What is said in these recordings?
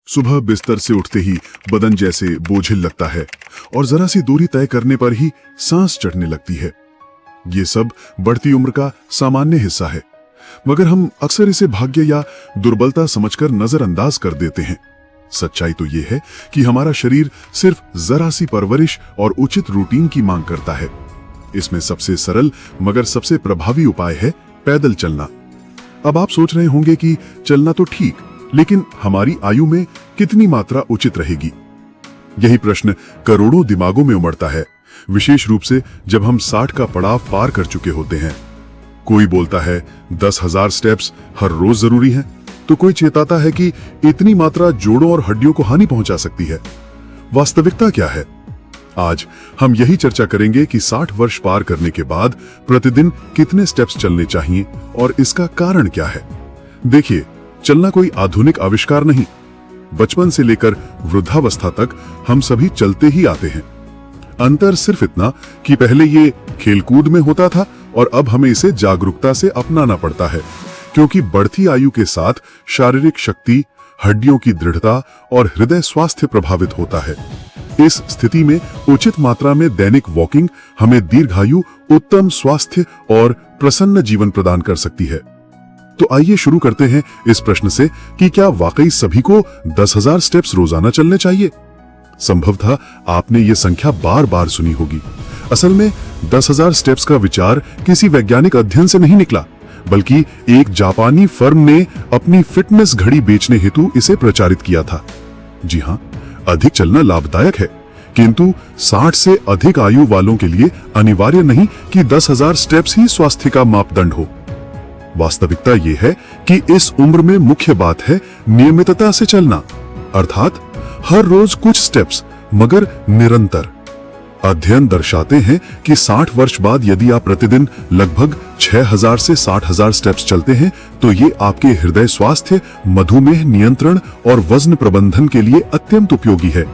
सुबह बिस्तर से उठते ही बदन जैसे बोझिल लगता है और जरा सी दूरी तय करने पर ही सांस चढ़ने लगती है। ये सब बढ़ती उम्र का सामान्य हिस्सा है, मगर हम अक्सर इसे भाग्य या दुर्बलता समझकर नजरअंदाज कर देते हैं। सच्चाई तो ये है कि हमारा शरीर सिर्फ जरा सी परवरिश और उचित रूटीन की मांग करता है। इसमें सबसे सरल मगर सबसे प्रभावी उपाय है पैदल चलना। अब आप सोच रहे होंगे कि चलना तो ठीक, लेकिन हमारी आयु में कितनी मात्रा उचित रहेगी? यही प्रश्न करोड़ों दिमागों में उमड़ता है, विशेष रूप से जब हम 60 का पड़ाव पार कर चुके होते हैं। कोई बोलता है 10,000 स्टेप्स हर रोज जरूरी हैं, तो कोई चेताता है कि इतनी मात्रा जोड़ों और हड्डियों को हानि पहुंचा सकती है। वास्तविकता क्या है? आज हम यही चर्चा करेंगे कि 60 वर्ष पार करने के बाद प्रतिदिन कितने स्टेप्स चलने चाहिए और इसका कारण क्या है। देखिए, चलना कोई आधुनिक आविष्कार नहीं। बचपन से लेकर वृद्धावस्था तक हम सभी चलते ही आते हैं। अंतर सिर्फ इतना कि पहले ये खेलकूद में होता था और अब हमें इसे जागरूकता से अपनाना पड़ता है, क्योंकि बढ़ती आयु के साथ शारीरिक शक्ति, हड्डियों की दृढ़ता और हृदय स्वास्थ्य प्रभावित होता है। इस स्थिति में उचित मात्रा में दैनिक वॉकिंग हमें दीर्घायु, उत्तम स्वास्थ्य और प्रसन्न जीवन प्रदान कर सकती है। तो आइए शुरू करते हैं इस प्रश्न से कि क्या वाकई सभी को 10,000 स्टेप्स रोजाना चलने चाहिए? संभवतः आपने ये संख्या बार बार सुनी होगी। असल में 10,000 स्टेप्स का विचार किसी वैज्ञानिक अध्ययन से नहीं निकला, बल्कि एक जापानी फर्म ने अपनी फिटनेस घड़ी बेचने हेतु इसे प्रचारित किया था। जी हाँ, अधिक चलना लाभदायक है, किंतु 60 से अधिक आयु वालों के लिए अनिवार्य नहीं कि 10,000 स्टेप्स ही स्वास्थ्य का मापदंड हो। वास्तविकता यह है कि इस उम्र में मुख्य बात है नियमितता से चलना, अर्थात हर रोज कुछ स्टेप्स, मगर निरंतर। अध्ययन दर्शाते हैं कि 60 वर्ष बाद यदि आप प्रतिदिन लगभग 6,000 से 60,000 स्टेप्स चलते हैं, तो ये आपके हृदय स्वास्थ्य, मधुमेह नियंत्रण और वजन प्रबंधन के लिए अत्यंत उपयोगी है।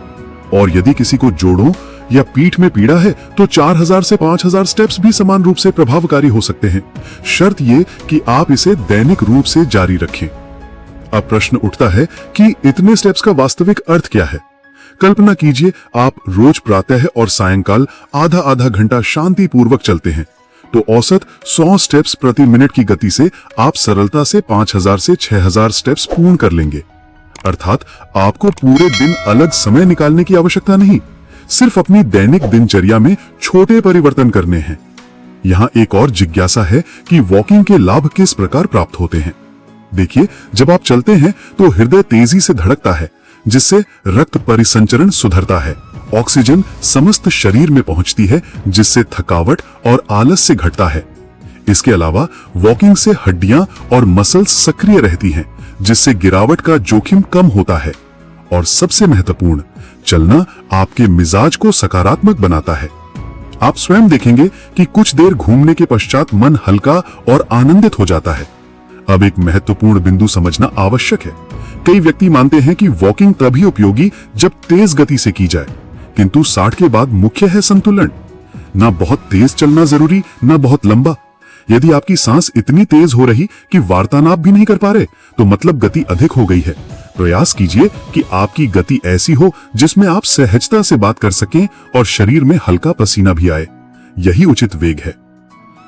और यदि किसी को जोड़ों या पीठ में पीड़ा है, तो 4,000 से 5,000 स्टेप्स भी समान रूप से प्रभावकारी हो सकते हैं, शर्त ये कि आप इसे दैनिक रूप से जारी रखें। अब प्रश्न उठता है कि इतने स्टेप्स का वास्तविक अर्थ क्या है? कल्पना कीजिए, आप रोज प्रातः और सायंकाल आधा आधा घंटा शांतिपूर्वक चलते हैं, तो औसत 100 स्टेप्स प्रति मिनट की गति से आप सरलता से 5,000 से 6,000 स्टेप्स पूर्ण कर लेंगे। अर्थात आपको पूरे दिन अलग समय निकालने की आवश्यकता नहीं, सिर्फ अपनी दैनिक दिनचर्या में छोटे परिवर्तन करने हैं। यहाँ एक और जिज्ञासा है कि वॉकिंग के लाभ किस प्रकार प्राप्त होते हैं। देखिए, जब आप चलते हैं तो हृदय तेजी से धड़कता है, जिससे रक्त परिसंचरण सुधरता है। ऑक्सीजन समस्त शरीर में पहुंचती है, जिससे थकावट और आलस्य घटता है। इसके अलावा वॉकिंग से हड्डियां और मसल्स सक्रिय रहती हैं, जिससे गिरावट का जोखिम कम होता है। और सबसे महत्वपूर्ण, चलना आपके मिजाज को सकारात्मक बनाता है। आप स्वयं देखेंगे कि कुछ देर घूमने के पश्चात मन हल्का और आनंदित हो जाता है। अब एक महत्वपूर्ण बिंदु समझना आवश्यक है। कई व्यक्ति मानते हैं कि वॉकिंग तभी उपयोगी जब तेज गति से की जाए, किंतु 60 के बाद मुख्य है संतुलन। ना बहुत तेज चलना जरूरी, ना बहुत लंबा। यदि आपकी सांस इतनी तेज हो रही कि वार्तालाप भी नहीं कर पा रहे, तो मतलब गति अधिक हो गई है। प्रयास कीजिए कि आपकी गति ऐसी हो जिसमें आप सहजता से बात कर सकें और शरीर में हल्का पसीना भी आए। यही उचित वेग है।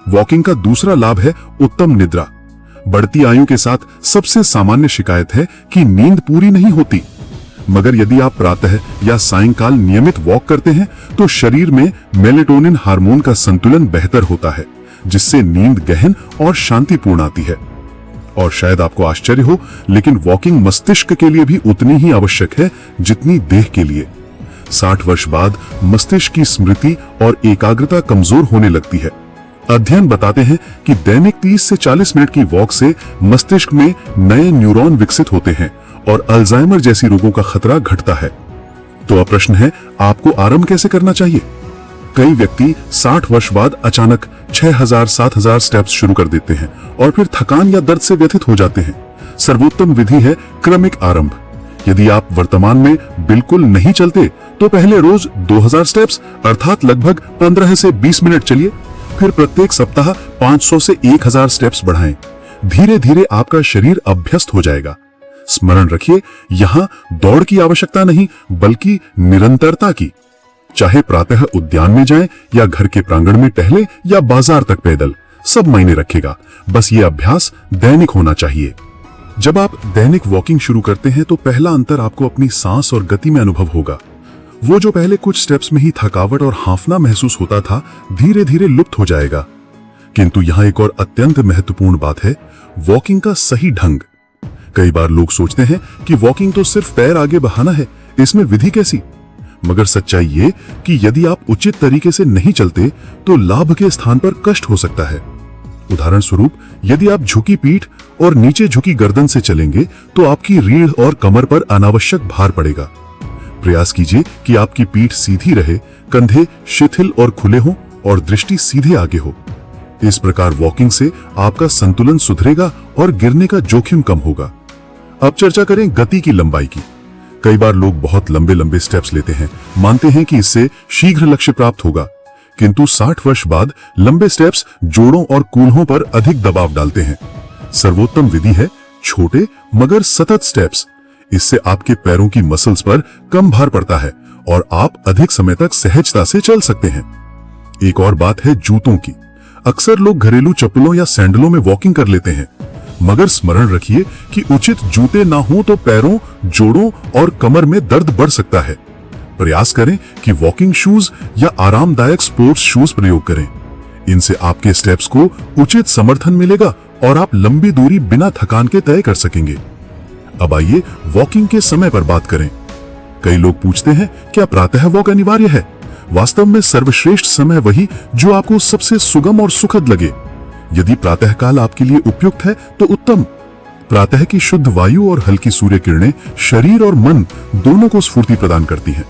वॉकिंग का दूसरा लाभ है उत्तम निद्रा। बढ़ती आयु के साथ सबसे सामान्य शिकायत है कि नींद पूरी नहीं होती, मगर यदि आप प्रातः या सायंकाल नियमित वॉक करते हैं, तो शरीर में मेलेटोनिन हार्मोन का संतुलन बेहतर होता है, जिससे नींद गहन और शांतिपूर्ण आती है। और शायद आपको आश्चर्य हो, लेकिन वॉकिंग मस्तिष्क के लिए भी उतनी ही आवश्यक है जितनी देह के लिए। 60 वर्ष बाद मस्तिष्क की स्मृति और एकाग्रता कमजोर होने लगती है। अध्ययन बताते हैं कि दैनिक 30 से 40 मिनट की वॉक से मस्तिष्क में नए न्यूरॉन विकसित होते हैं और अल्जाइमर जैसी रोगों का खतरा घटता है। तो अब प्रश्न है, आपको आरंभ कैसे करना चाहिए? कई व्यक्ति 60 वर्ष बाद अचानक 6,000-7,000 स्टेप्स शुरू कर देते हैं और फिर थकान या दर्द से व्यथित हो जाते हैं। सर्वोत्तम विधि है क्रमिक आरंभ। यदि आप वर्तमान में बिल्कुल नहीं चलते, तो पहले रोज 2,000 स्टेप्स अर्थात लगभग 15 से 20 मिनट चलिए। फिर प्रत्येक सप्ताह 500 से 1,000 स्टेप्स बढ़ाएं। धीरे धीरे आपका शरीर अभ्यस्त हो जाएगा। स्मरण रखिए, यहां दौड़ की आवश्यकता नहीं बल्कि निरंतरता की। चाहे प्रातः उद्यान में जाएं या घर के प्रांगण में टहले या बाजार तक पैदल, सब मायने रखेगा। बस ये अभ्यास दैनिक होना चाहिए। जब आप दैनिक वॉकिंग शुरू करते हैं तो पहला अंतर आपको अपनी सांस और गति में अनुभव होगा। वो जो पहले कुछ स्टेप्स में ही थकावट और हांफना महसूस होता था, धीरे धीरे लुप्त हो जाएगा। किंतु यहां एक और अत्यंत महत्वपूर्ण बात है, वॉकिंग का सही ढंग। कई बार लोग सोचते हैं कि वॉकिंग तो सिर्फ पैर आगे बढ़ाना है, इसमें विधि कैसी? मगर सच्चाई ये कि यदि आप उचित तरीके से नहीं चलते तो लाभ के स्थान पर कष्ट हो सकता है। उदाहरण स्वरूप, यदि आप झुकी पीठ और नीचे झुकी गर्दन से चलेंगे तो आपकी रीढ़ और कमर पर अनावश्यक भार पड़ेगा। प्रयास कीजिए कि आपकी पीठ सीधी रहे, कंधे शिथिल और खुले हों और दृष्टि सीधे आगे हो। इस प्रकार वॉकिंग से आपका संतुलन सुधरेगा और गिरने का जोखिम कम होगा। अब चर्चा करें गति की लंबाई की। कई बार लोग बहुत लंबे लंबे स्टेप्स लेते हैं, मानते हैं कि इससे शीघ्र लक्ष्य प्राप्त होगा, किंतु 60 वर्ष बाद लंबे स्टेप्स जोड़ों और कूल्हों पर अधिक दबाव डालते हैं। सर्वोत्तम विधि है छोटे मगर सतत स्टेप्स। इससे आपके पैरों की मसल्स पर कम भार पड़ता है और आप अधिक समय तक सहजता से चल सकते हैं। एक और बात है जूतों की। अक्सर लोग घरेलू चप्पलों या सैंडलों में वॉकिंग कर लेते हैं, मगर स्मरण रखिए कि उचित जूते ना हो तो पैरों, जोड़ों और कमर में दर्द बढ़ सकता है। प्रयास करें कि वॉकिंग शूज या आरामदायक स्पोर्ट्स शूज प्रयोग करें। इनसे आपके स्टेप्स को उचित समर्थन मिलेगा और आप लंबी दूरी बिना थकान के तय कर सकेंगे। अब आइए वॉकिंग के समय पर बात करें। कई लोग पूछते हैं, क्या प्रातः वॉक अनिवार्य है? वास्तव में सर्वश्रेष्ठ समय वही जो आपको सबसे सुगम और सुखद लगे। यदि प्रातःकाल आपके लिए उपयुक्त है तो उत्तम। प्रातः की शुद्ध वायु और हल्की सूर्य किरणें शरीर और मन दोनों को स्फूर्ति प्रदान करती हैं।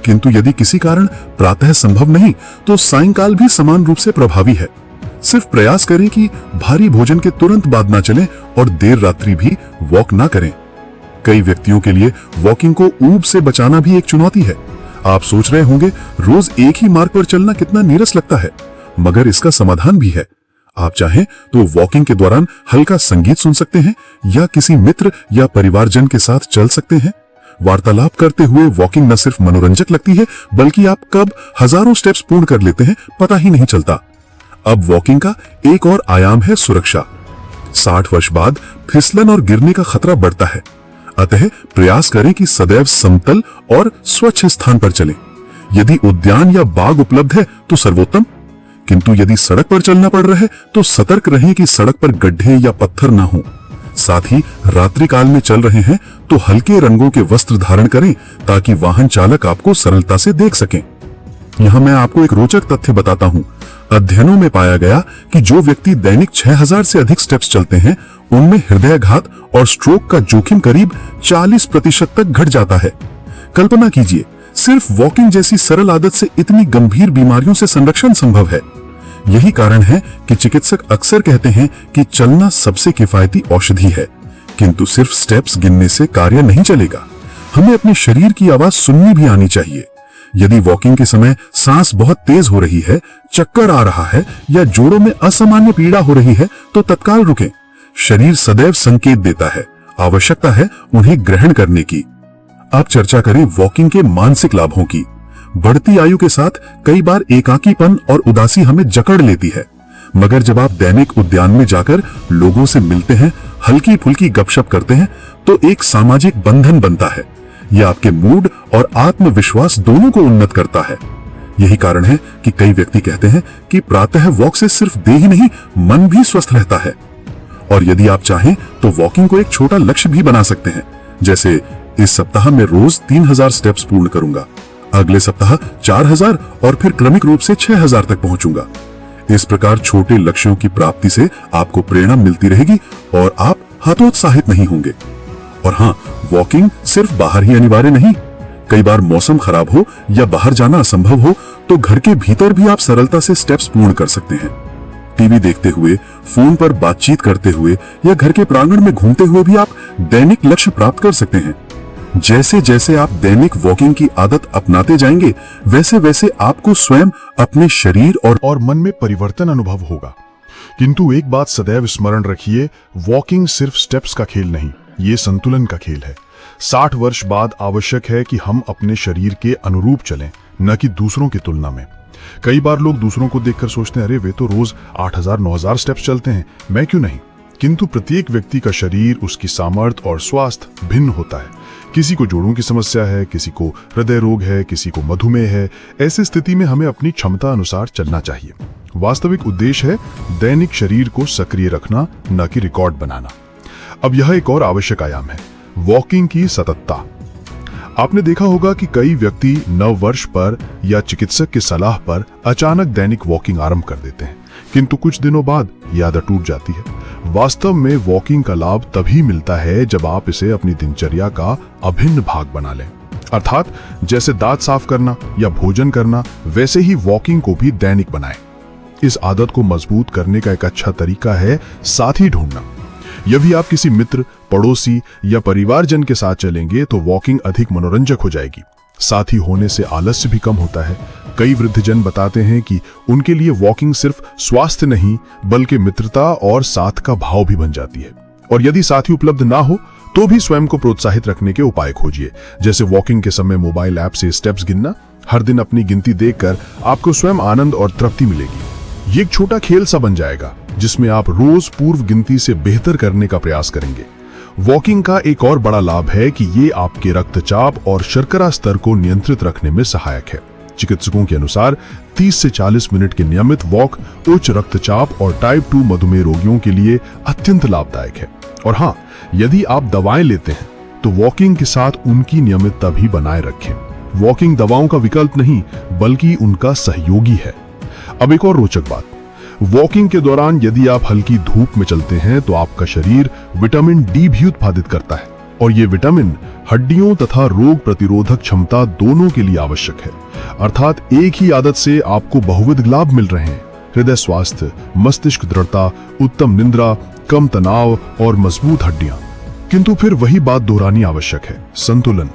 किंतु यदि किसी कारण प्रातः संभव नहीं तो सायंकाल भी समान रूप से प्रभावी है। सिर्फ प्रयास करें कि भारी भोजन के तुरंत बाद ना चलें और देर रात्रि भी वॉक ना करें। कई व्यक्तियों के लिए वॉकिंग को ऊब से बचाना भी एक चुनौती है। आप सोच रहे होंगे, रोज एक ही मार्ग पर चलना कितना नीरस लगता है, मगर इसका समाधान भी है। आप चाहें तो वॉकिंग के दौरान हल्का संगीत सुन सकते हैं या किसी मित्र या परिवारजन के साथ चल सकते हैं। वार्तालाप करते हुए वॉकिंग न सिर्फ मनोरंजक लगती है बल्कि आप कब हजारों स्टेप्स पूर्ण कर लेते हैं पता ही नहीं चलता। अब वॉकिंग का एक और आयाम है सुरक्षा। 60 वर्ष बाद फिसलन और गिरने का खतरा बढ़ता है, अतः प्रयास करें कि सदैव समतल और स्वच्छ स्थान पर चलें। यदि उद्यान या बाग उपलब्ध है तो सर्वोत्तम, किंतु यदि सड़क पर चलना पड़ रहा है तो सतर्क रहें कि सड़क पर गड्ढे या पत्थर ना हो। साथ ही रात्रि काल में चल रहे हैं तो हल्के रंगों के वस्त्र धारण करें ताकि वाहन चालक आपको सरलता से देख सकें। यहां मैं आपको एक रोचक तथ्य बताता हूं। अध्ययनों में पाया गया कि जो व्यक्ति दैनिक 6000 से अधिक स्टेप्स चलते हैं उनमें हृदयाघात और स्ट्रोक का जोखिम करीब 40% तक घट जाता है। कल्पना कीजिए, सिर्फ वॉकिंग जैसी सरल आदत से इतनी गंभीर बीमारियों से संरक्षण संभव है। यही कारण है कि चिकित्सक अक्सर कहते हैं कि चलना सबसे किफायती औषधि है, किंतु सिर्फ स्टेप्स गिनने से कार्य नहीं चलेगा। हमें अपने शरीर की आवाज सुननी भी आनी चाहिए। यदि वॉकिंग के समय सांस बहुत तेज हो रही है, चक्कर आ रहा है या जोड़ों में असामान्य पीड़ा हो रही है तो तत्काल रुकें। शरीर सदैव संकेत देता है, आवश्यकता है उन्हें ग्रहण करने की। अब चर्चा करें वॉकिंग के मानसिक लाभों की। बढ़ती आयु के साथ कई बार एकाकीपन और उदासी हमें जकड़ लेती है, मगर जब आप दैनिक उद्यान में जाकर लोगों से मिलते हैं, हल्की फुल्की गपशप करते हैं तो एक सामाजिक बंधन बनता है। यह आपके मूड और आत्मविश्वास दोनों को उन्नत करता है। यही कारण है कि कई व्यक्ति कहते हैं कि प्रातः वॉक से सिर्फ देह ही नहीं मन भी स्वस्थ रहता है। और यदि आप चाहें तो वॉकिंग को एक छोटा लक्ष्य भी बना सकते हैं, जैसे इस सप्ताह में रोज 3000 स्टेप्स पूर्ण करूंगा, अगले सप्ताह 4000 और फिर क्रमिक रूप से 6000 तक पहुंचूंगा। इस प्रकार छोटे लक्ष्यों की प्राप्ति से आपको प्रेरणा मिलती रहेगी और आप हतोत्साहित नहीं होंगे। और हाँ, वॉकिंग सिर्फ बाहर ही अनिवार्य नहीं। कई बार मौसम खराब हो या बाहर जाना असंभव हो तो घर के भीतर भी आप सरलता से स्टेप्स पूर्ण कर सकते हैं। टीवी देखते हुए, फोन पर बातचीत करते हुए या घर के प्रांगण में घूमते हुए भी आप दैनिक लक्ष्य प्राप्त कर सकते हैं। जैसे जैसे आप दैनिक वॉकिंग की आदत अपनाते जाएंगे, वैसे वैसे आपको स्वयं, अपने शरीर और मन में परिवर्तन अनुभव होगा। किंतु एक बात सदैव स्मरण रखिए, वॉकिंग सिर्फ स्टेप्स का खेल नहीं, ये संतुलन का खेल है। 60 वर्ष बाद आवश्यक है कि हम अपने शरीर के अनुरूप चलें, न कि दूसरों की तुलना में। कई बार लोग दूसरों को देखकर सोचते हैं, अरे वे तो रोज 8000-9000 स्टेप्स चलते हैं, मैं क्यों नहीं? किंतु प्रत्येक व्यक्ति का शरीर, उसकी सामर्थ्य और स्वास्थ्य भिन्न होता है। किसी को जोड़ों की समस्या है, किसी को हृदय रोग है, किसी को मधुमेह है। ऐसी स्थिति में हमें अपनी क्षमता अनुसार चलना चाहिए। वास्तविक उद्देश्य है दैनिक शरीर को सक्रिय रखना, न कि रिकॉर्ड बनाना। अब यह एक और आवश्यक आयाम है, वॉकिंग की सततता। आपने देखा होगा कि कई व्यक्ति नव वर्ष पर या चिकित्सक की सलाह पर अचानक दैनिक वॉकिंग आरंभ कर देते हैं, किंतु कुछ दिनों बाद यह आदत टूट जाती है। वास्तव में वॉकिंग का लाभ तभी मिलता है जब आप इसे अपनी दिनचर्या का अभिन्न भाग बना लें। अर्थात जैसे दांत साफ करना या भोजन करना, वैसे ही वॉकिंग को भी दैनिक बनाएं। इस आदत को मजबूत करने का एक अच्छा तरीका है साथी ढूंढना। यदि आप किसी मित्र, पड़ोसी या परिवारजन के साथ चलेंगे तो वॉकिंग अधिक मनोरंजक हो जाएगी। साथी होने से आलस्य भी कम होता है। कई वृद्धजन बताते हैं कि उनके लिए वॉकिंग सिर्फ स्वास्थ्य नहीं, बल्कि मित्रता और साथ का भाव भी बन जाती है। और यदि साथी उपलब्ध ना हो तो भी स्वयं को प्रोत्साहित रखने के उपाय खोजिए, जैसे वॉकिंग के समय मोबाइल ऐप से स्टेप्स गिनना। हर दिन अपनी गिनती देखकर आपको स्वयं आनंद और तृप्ति मिलेगी। ये एक छोटा खेल सा बन जाएगा जिसमें आप रोज पूर्व गिनती से बेहतर करने का प्रयास करेंगे। वॉकिंग का एक और बड़ा लाभ है कि ये आपके रक्तचाप और शर्करा स्तर को नियंत्रित रखने में सहायक है। चिकित्सकों के अनुसार 30 से 40 मिनट के नियमित वॉक उच्च रक्तचाप और टाइप 2 मधुमेह रोगियों के लिए अत्यंत लाभदायक है। और हाँ, यदि आप दवाएं लेते हैं तो वॉकिंग के साथ उनकी नियमितता भी बनाए रखें। वॉकिंग दवाओं का विकल्प नहीं, बल्कि उनका सहयोगी है। अब एक और रोचक बात, वॉकिंग के दौरान यदि आप हल्की धूप में चलते हैं तो आपका शरीर विटामिन डी भी उत्पादित करता है, और ये विटामिन हड्डियों तथा रोग प्रतिरोधक क्षमता दोनों के लिए आवश्यक है। अर्थात एक ही आदत से आपको बहुविध लाभ मिल रहे हैं: हृदय स्वास्थ्य, मस्तिष्क दृढ़ता, उत्तम निद्रा, कम तनाव और मजबूत हड्डियां। किंतु फिर वही बात दोहरानी आवश्यक है, संतुलन।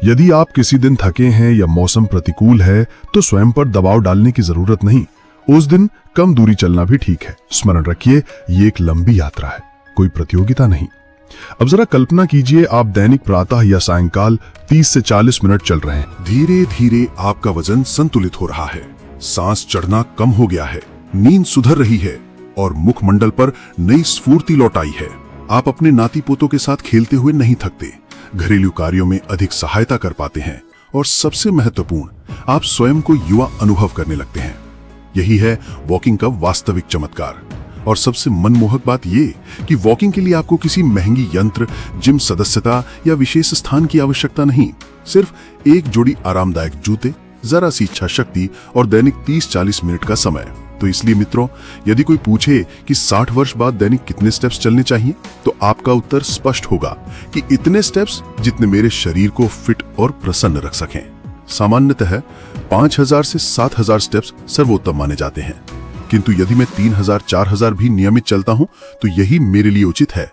यदि आप किसी दिन थके हैं या मौसम प्रतिकूल है तो स्वयं पर दबाव डालने की जरूरत नहीं। उस दिन कम दूरी चलना भी ठीक है। स्मरण रखिए, ये एक लंबी यात्रा है, कोई प्रतियोगिता नहीं। अब जरा कल्पना कीजिए, आप दैनिक प्रातः या सायंकाल 30 से 40 मिनट चल रहे हैं। धीरे धीरे आपका वजन संतुलित हो रहा है, सांस चढ़ना कम हो गया है, नींद सुधर रही है और मुखमंडल पर नई स्फूर्ति लौट आई है। आप अपने नाती पोतों के साथ खेलते हुए नहीं थकते, घरेलू कार्यों में अधिक सहायता कर पाते हैं और सबसे महत्वपूर्ण, आप स्वयं को युवा अनुभव करने लगते हैं। यही है वॉकिंग का वास्तविक चमत्कार। और सबसे मनमोहक बात ये कि वॉकिंग के लिए आपको किसी महंगी यंत्र, जिम सदस्यता या विशेष स्थान की आवश्यकता नहीं। सिर्फ एक जोड़ी आरामदायक जूते, जरा सी इच्छा शक्ति और दैनिक 30-40 मिनट का समय। तो इसलिए मित्रों, यदि कोई पूछे कि 60 वर्ष बाद दैनिक कितने स्टेप्स चलने चाहिए, तो आपका उत्तर स्पष्ट होगा कि इतने स्टेप्स जितने मेरे शरीर को फिट और प्रसन्न रख सकें। सामान्यतः 5000 से 7000 स्टेप्स सर्वोत्तम माने जाते हैं, किंतु यदि मैं 3000-4000 भी नियमित चलता हूं तो यही मेरे लिए उचित है।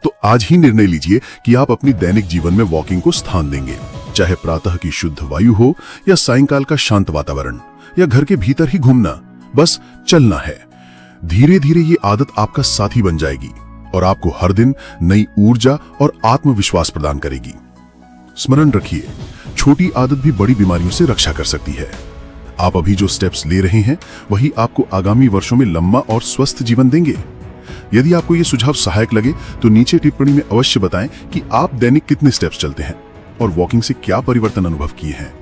तो आज ही निर्णय लीजिए कि आप अपनी दैनिक जीवन में वॉकिंग को स्थान देंगे, चाहे प्रातः की शुद्ध वायु हो या सायंकाल का शांत वातावरण या घर के भीतर ही घूमना। बस चलना है। धीरे धीरे ये आदत आपका साथी बन जाएगी और आपको हर दिन नई ऊर्जा और आत्मविश्वास प्रदान करेगी। स्मरण रखिए, छोटी आदत भी बड़ी बीमारियों से रक्षा कर सकती है। आप अभी जो स्टेप्स ले रहे हैं वही आपको आगामी वर्षों में लंबा और स्वस्थ जीवन देंगे। यदि आपको ये सुझाव सहायक लगे तो नीचे टिप्पणी में अवश्य बताएं कि आप दैनिक कितने स्टेप्स चलते हैं और वॉकिंग से क्या परिवर्तन अनुभव किए हैं।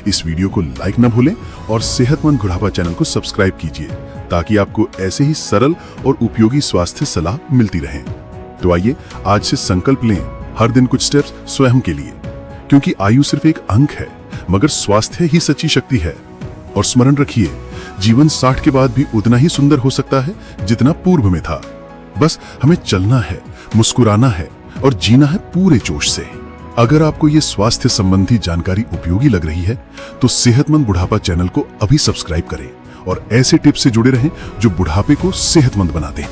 इस वीडियो को लाइक न भूलें और सेहतमंद बुढ़ापा चैनल को सब्सक्राइब कीजिए ताकि आपको ऐसे ही सरल और उपयोगी स्वास्थ्य सलाह मिलती रहे। तो आइए आज से संकल्प लें, हर दिन कुछ स्टेप्स स्वयं के लिए, क्योंकि आयु सिर्फ एक अंक है, मगर स्वास्थ्य ही सच्ची शक्ति है। और स्मरण रखिए, जीवन 60 के बाद भी उतना ही सुंदर हो सकता है जितना पूर्व में था। बस हमें चलना है, मुस्कुराना है और जीना है पूरे जोश से। अगर आपको ये स्वास्थ्य संबंधी जानकारी उपयोगी लग रही है तो सेहतमंद बुढ़ापा चैनल को अभी सब्सक्राइब करें और ऐसे टिप्स से जुड़े रहें जो बुढ़ापे को सेहतमंद बनाते हैं।